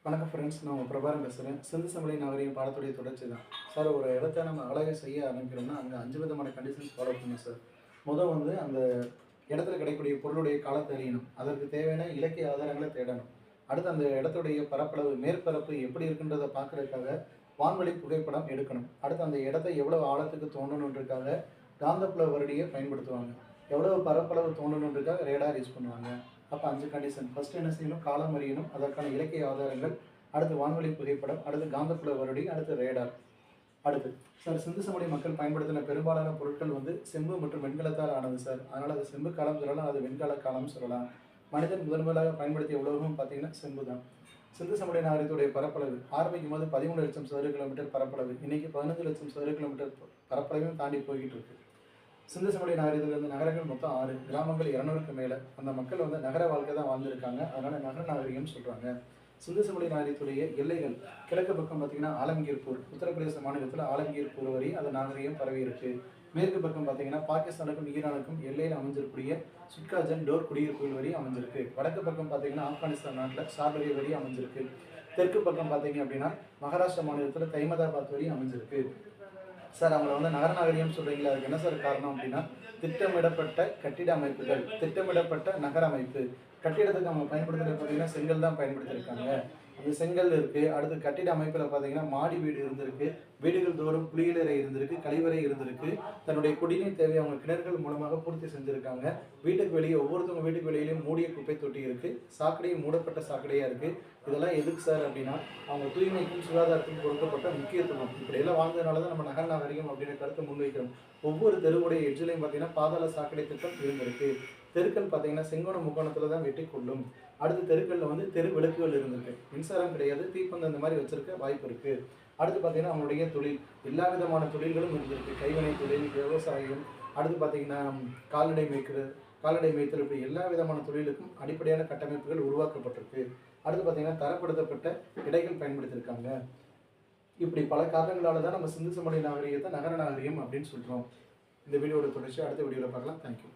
வணக்கம் ஃப்ரெண்ட்ஸ், நான் உங்கள் பிரபாரம் பேசுகிறேன். சிந்து சமவெளி நாகரிகம் பாடத்துடைய தொடர்ச்சி தான் சார். ஒரு இடத்த நம்ம அழகாக செய்ய ஆரம்பிக்கிறோம்னா அங்கே 5 விதமான கண்டிஷன்ஸ் ஃபாலோ பண்ணணும் சார். முதல் வந்து அந்த இடத்துல கிடைக்கக்கூடிய பொருளுடைய காலத்தை அறியணும். அதற்கு தேவையான இலக்கிய ஆதாரங்களை தேடணும். அடுத்து அந்த இடத்துடைய பரப்பளவு மேற்பரப்பு எப்படி இருக்குன்றதை பார்க்குறதுக்காக வான்வழி புகைப்படம் எடுக்கணும். அடுத்து அந்த இடத்த எவ்வளோ ஆழத்துக்கு தோண்டணுன்றதுக்காக காந்தப்புல வருடியை பயன்படுத்துவாங்க. எவ்வளோ பரப்பளவு தோண்டணுன்றதுக்காக ரேடார் யூஸ் பண்ணுவாங்க. அப்போ 5 கண்டிஷன். ஃபஸ்ட்டு என்ன செய்யணும்? காலம் அறியணும், அதற்கான இலக்கிய ஆதாரங்கள், அடுத்து வான்வழி புகைப்படம், அடுத்து காந்தப்புல வருடி, அடுத்து ரேடார். அடுத்து சார், சிந்து சமவெளி மக்கள் பயன்படுத்தின பெரும்பாலான பொருட்கள் வந்து செம்பு மற்றும் வெண்கலத்தால் ஆனது சார். அதனால் அது செம்பு காலம் சொல்லலாம், அது வெண்கல காலம் சொல்லலாம். மனிதன் முதன்முதலாக பயன்படுத்திய உலோகம் பார்த்தீங்கன்னா செம்பு தான். சிந்து சமவெளி நாகரிகத்துடைய பரப்பளவு ஆரம்பிக்கும் போது 13 லட்சம் சதுர கிலோமீட்டர் பரப்பளவு, இன்னைக்கு 15 லட்சம் சதுர கிலோமீட்டர் பரப்பளவையும் தாண்டி போய்கிட்டு இருக்கு. சிந்து சமவெளி நாகரிகத்திலிருந்து நகரங்கள் மொத்தம் 6, கிராமங்கள் 200க்கு மேலே. அந்த மக்கள் வந்து நகர வாழ்க்கை தான் வாழ்ந்துருக்காங்க, அதனால் நகர நாகரிகம்னு சொல்கிறாங்க. சிந்து சமவெளி நாகரிகத்துடைய எல்லைகள் கிழக்கு பக்கம் பார்த்தீங்கன்னா ஆலம்கீர்பூர், உத்தரப்பிரதேச மாநிலத்தில் ஆலம்கீர்பூர் வரை அந்த நாகரிகம் பரவி இருக்கு. மேற்கு பக்கம் பார்த்தீங்கன்னா பாகிஸ்தானுக்கும் ஈரானுக்கும் எல்லையில் அமைஞ்சிருக்கூடிய சுட்காஜன் டோர் குடியிருப்புகள் வரி அமைஞ்சிருக்கு. வடக்கு பக்கம் பார்த்தீங்கன்னா ஆப்கானிஸ்தான் நாட்டில் சார்பரி வரி அமைஞ்சிருக்கு. தெற்கு பக்கம் பார்த்தீங்க அப்படின்னா மகாராஷ்டிரா மாநிலத்தில் தைமதாபாத் வரி அமைஞ்சிருக்கு. சார், அவங்கள வந்து நகர நாகரிகம் சொல்கிறீங்களா? அதுக்கு என்ன சார் காரணம் அப்படின்னா, திட்டமிடப்பட்ட கட்டிட அமைப்புகள், திட்டமிடப்பட்ட நகர அமைப்பு. கட்டிடத்துக்கு அவங்க பயன்படுத்துறது பார்த்தீங்கன்னா செங்கல் தான் பயன்படுத்தியிருக்காங்க. அந்த செங்கல் இருக்குது. அடுத்து கட்டிட அமைப்பில் பார்த்தீங்கன்னா மாடி வீடு இருந்திருக்கு, வீடுகள் தோறும் குளியலறை இருந்திருக்கு, கழிவறை இருந்திருக்கு. தன்னுடைய குடிநீர் தேவை அவங்க கிணறுகள் மூலமாக பூர்த்தி செஞ்சுருக்காங்க. வீட்டுக்கு வெளியே ஒவ்வொருத்தவங்க வீட்டுக்கு வெளியிலையும் மூடிய குப்பை தொட்டி இருக்குது, சாக்கடையும் மூடப்பட்ட சாக்கடையாக இருக்குது. இதெல்லாம் எதுக்கு சார் அப்படின்னா, அவங்க தூய்மைக்கும் சுகாதாரத்துக்கும் கொடுக்கப்பட்ட முக்கியத்துவம். இப்படியெல்லாம் வாழ்ந்ததுனால தான் நம்ம நகர நாகரிகம் அப்படின்ற கருத்தை முன்வைக்கிறோம். ஒவ்வொரு தெருவுடைய எட்ஜிலையும் பார்த்தீங்கன்னா பாதாள சாக்கடை திட்டம் இருந்திருக்கு. தெருக்கள் பார்த்தீங்கன்னா செங்கோண முக்கோணத்தில் தான் வெட்டி கொள்ளும். அடுத்த தெருக்களில் வந்து தெரு விளக்குகள் இருந்திருக்கு. மின்சாரம் கிடையாது, தீப்பந்தம் இந்த மாதிரி வச்சிருக்க வாய்ப்பு இருக்குது. அடுத்து பார்த்தீங்கன்னா அவங்களுடைய தொழில், எல்லா விதமான தொழில்களும் இருந்திருக்கு. கைவினை தொழில், விவசாயம், அடுத்து பார்த்தீங்கன்னா கால்நடை மேய்த்தல், இப்படி எல்லா விதமான தொழிலுக்கும் அடிப்படையான கட்டமைப்புகள் உருவாக்கப்பட்டிருக்கு. அடுத்து பார்த்தீங்கன்னா தரப்படுத்தப்பட்ட இடைகள் பயன்படுத்தியிருக்காங்க. இப்படி பல காரணங்களால தான் நம்ம சிந்து சமவெளி நாகரிகத்தை நகர நாகரிகம் அப்படின்னு சொல்கிறோம். இந்த வீடியோட தொடர்ச்சி அடுத்த வீடியோவில் பார்க்கலாம். தேங்க்யூ.